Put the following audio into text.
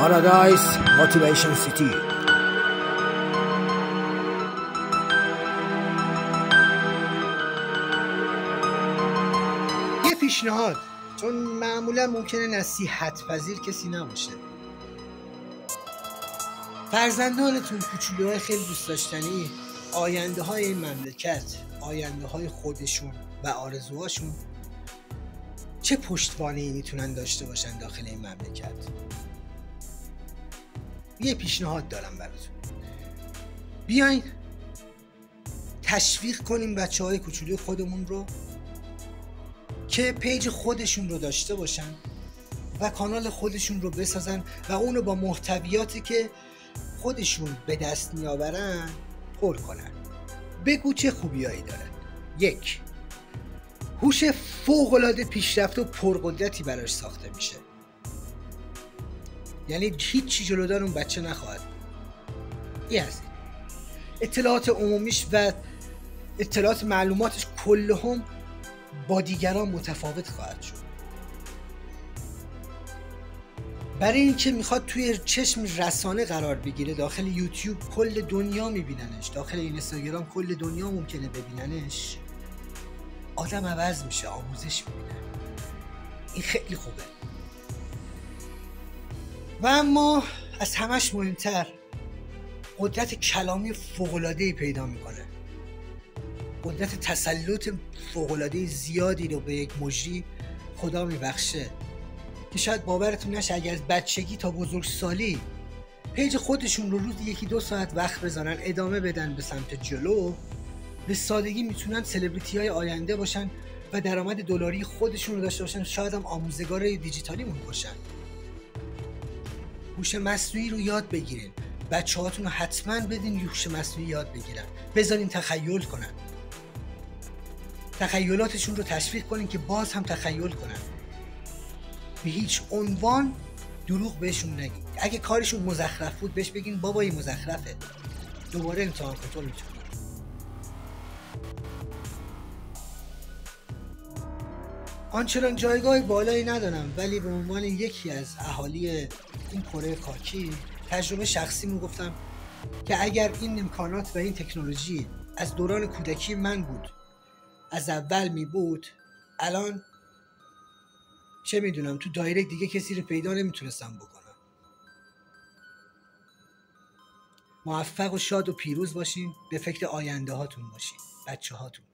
Paradise Motivation City. یه پیشنهاد، چون معمولا ممکنه نصیحت پذیر کسی نباشه. فرزندانتون، کوچولوهای خیلی دوست داشتنی، آینده های این مملکت، آینده های خودشون و آرزوهاشون، چه پشتوانه‌ای میتونن داشته باشن داخل این مملکت؟ یه پیشنهاد دارم براتون. بیاین تشویق کنیم بچه‌های کوچولوی خودمون رو که پیج خودشون رو داشته باشن و کانال خودشون رو بسازن و اونو با محتویاتی که خودشون به دست میآورن پر کنن. بگو چه خوبیایی دارن. 1. هوش فوق‌العاده پیشرفته و پرقدرتی براش ساخته میشه، یعنی هیچی جلودار اون بچه نخواهد. این از این. اطلاعات عمومیش و اطلاعات معلوماتش کلهم با دیگران متفاوت خواهد شد. برای اینکه میخواد توی چشم رسانه قرار بگیره، داخل یوتیوب کل دنیا میبیننش، داخل اینستاگرام کل دنیا ممکنه ببیننش، آدم عوض میشه، آموزش میبینه. این خیلی خوبه. و اما از همش مهمتر، قدرت کلامی فوق‌العاده‌ای پیدا میکنه. قدرت تسلط فوق‌العاده زیادی رو به یک مجری خدا میبخشه که شاید باورتون نشه اگر از بچگی تا بزرگسالی پیج خودشون رو روزی 1-2 ساعت وقت بذارن، ادامه بدن به سمت جلو، به سادگی میتونن سلبریتی های آینده باشن و درآمد دلاری خودشون رو داشته باشن، شاید هم آموزگار دیجیتالی مون باشن. هوش مصنوعی رو یاد بگیرین. بچه‌هاتون رو حتما بدین هوش مصنوعی یاد بگیرن. بذارین تخیل کنن. تخیلاتشون رو تشویق کنین که باز هم تخیل کنن. به هیچ عنوان دروغ بهشون نگین. اگه کارشون مزخرف بود بهش بگین بابا این مزخرفه، دوباره امتحان کن، تو میتونی. آنچنان جایگاه بالایی ندارم، ولی به عنوان یکی از اهالی این کره خاکی تجربه شخصی گفتم که اگر این امکانات و این تکنولوژی از دوران کودکی من بود، از اول می بود، الان چه میدونم تو دایره دیگه کسی رو پیدا نمیتونستم بکنم. موفق و شاد و پیروز باشین، به فکر آینده هاتون باشین، بچه هاتون.